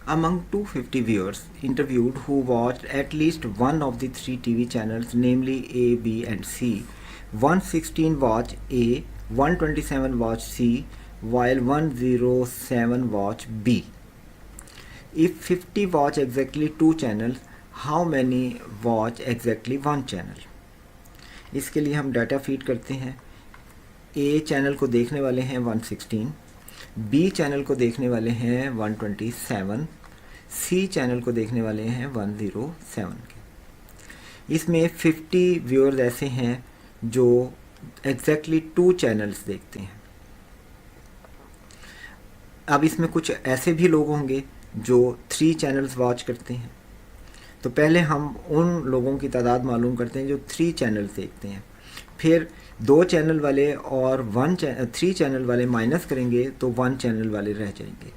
Among 250 viewers interviewed who watched at least one of the three TV channels, namely A, B and C, 116 watched A, 127 watched C, while 107 watched B. If 50 watch exactly two channels, how many watch exactly one channel? इसके लिए हम data feed करते हैं। A channel को देखने वाले हैं 116, B channel को देखने वाले हैं 127, C चैनल को देखने वाले हैं 107 के। इसमें 50 व्यूअर्स ऐसे हैं जो एग्जैक्टली टू चैनल्स देखते हैं। अब इसमें कुछ ऐसे भी लोग होंगे जो 3 चैनल्स वॉच करते हैं। तो पहले हम उन लोगों की तादाद मालूम करते हैं जो 3 चैनल्स देखते हैं, फिर 2 चैनल वाले और 3 चैनल वाले माइनस करेंगे तो 1 चैनल वाले रह जाएंगे।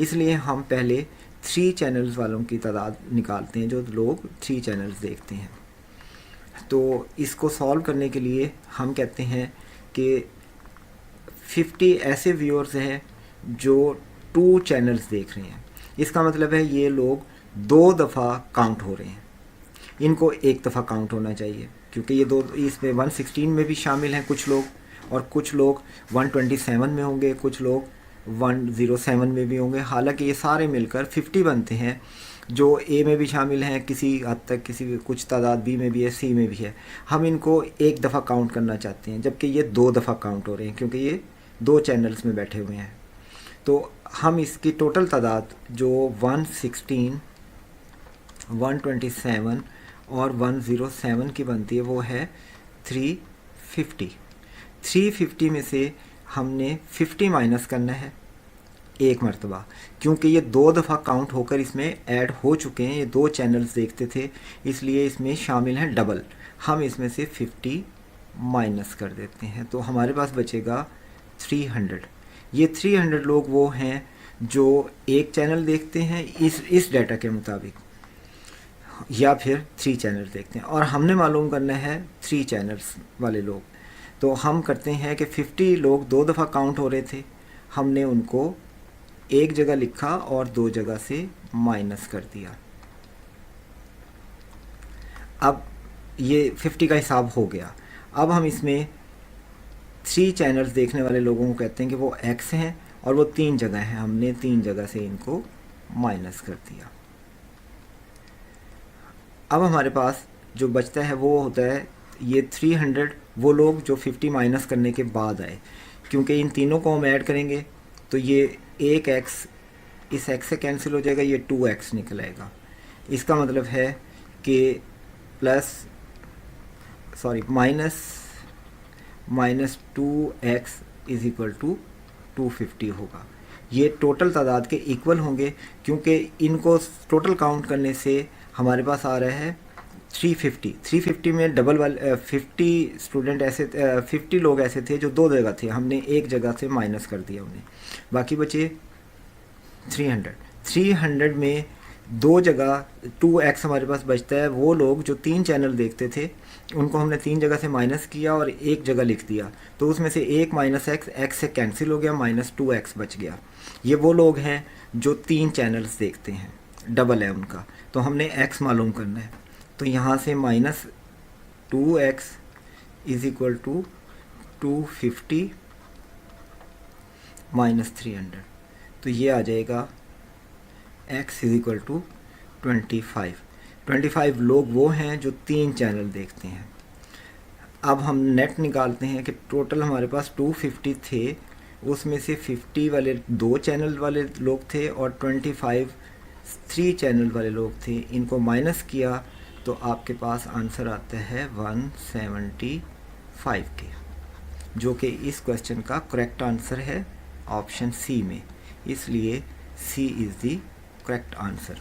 इसलिए हम पहले 3 चैनल्स वालों की तादाद निकालते हैं जो लोग 3 चैनल्स देखते हैं। तो इसको सॉल्व करने के लिए हम कहते हैं कि 50 ऐसे व्यूअर्स हैं जो 2 चैनल्स देख रहे हैं। इसका मतलब है ये लोग 2 दफ़ा काउंट हो रहे हैं। इनको एक दफ़ा काउंट होना चाहिए क्योंकि ये दो, इसमें 116 में भी शामिल हैं कुछ लोग, और कुछ लोग 127 में होंगे, कुछ लोग 107 में भी होंगे। हालांकि ये सारे मिलकर 50 बनते हैं, जो ए में भी शामिल हैं किसी हद तक, कुछ तादाद बी में भी है, सी में भी है। हम इनको एक दफ़ा काउंट करना चाहते हैं जबकि ये 2 दफ़ा काउंट हो रहे हैं क्योंकि ये 2 चैनल्स में बैठे हुए हैं। तो हम इसकी टोटल तादाद जो 116, 127 और 107 की बनती है वो है 350। 350 में से हमने 50 माइनस करना है एक मरतबा, क्योंकि ये 2 दफ़ा काउंट होकर इसमें ऐड हो चुके हैं। ये 2 चैनल्स देखते थे इसलिए इसमें शामिल हैं डबल। हम इसमें से 50 माइनस कर देते हैं तो हमारे पास बचेगा 300। ये 300 लोग वो हैं जो एक चैनल देखते हैं इस डाटा के मुताबिक, या फिर 3 चैनल देखते हैं, और हमने मालूम करना है 3 चैनल्स वाले लोग। तो हम करते हैं कि 50 लोग 2 दफ़ा काउंट हो रहे थे, हमने उनको एक जगह लिखा और 2 जगह से माइनस कर दिया। अब ये 50 का हिसाब हो गया। अब हम इसमें 3 चैनल्स देखने वाले लोगों को कहते हैं कि वो x हैं और वो 3 जगह हैं, हमने 3 जगह से इनको माइनस कर दिया। अब हमारे पास जो बचता है वो होता है ये 300 वो लोग जो 50 माइनस करने के बाद आए, क्योंकि इन तीनों को हम ऐड करेंगे तो ये एक x इस x से कैंसिल हो जाएगा, ये 2x निकल आएगा। इसका मतलब है कि minus 2x is equal to 250 होगा। ये टोटल तादाद के इक्वल होंगे क्योंकि इनको टोटल काउंट करने से हमारे पास आ रहा है 350। 350 में डबल वाले 50 स्टूडेंट ऐसे 50 लोग ऐसे थे जो 2 जगह थे, हमने एक जगह से माइनस कर दिया उन्हें, बाकी बचे 300। 300 में 2 जगह 2x हमारे पास बचता है। वो लोग जो 3 चैनल देखते थे उनको हमने 3 जगह से माइनस किया और एक जगह लिख दिया, तो उसमें से एक माइनस x से कैंसिल हो गया, माइनस 2x बच गया। ये वो लोग हैं जो 3 चैनल्स देखते हैं, डबल है उनका, तो हमने x मालूम करना है। तो यहाँ से minus 2x is equal to 250 minus 300, तो ये आ जाएगा x इज इक्वल टू 25। 25 लोग वो हैं जो 3 चैनल देखते हैं। अब हम नेट निकालते हैं कि टोटल हमारे पास 250 थे, उसमें से 50 वाले 2 चैनल वाले लोग थे और 25 3 चैनल वाले लोग थे। इनको माइनस किया तो आपके पास आंसर आता है 175 के, जो कि इस क्वेश्चन का करेक्ट आंसर है ऑप्शन सी में। इसलिए सी इज़ दी करेक्ट आंसर।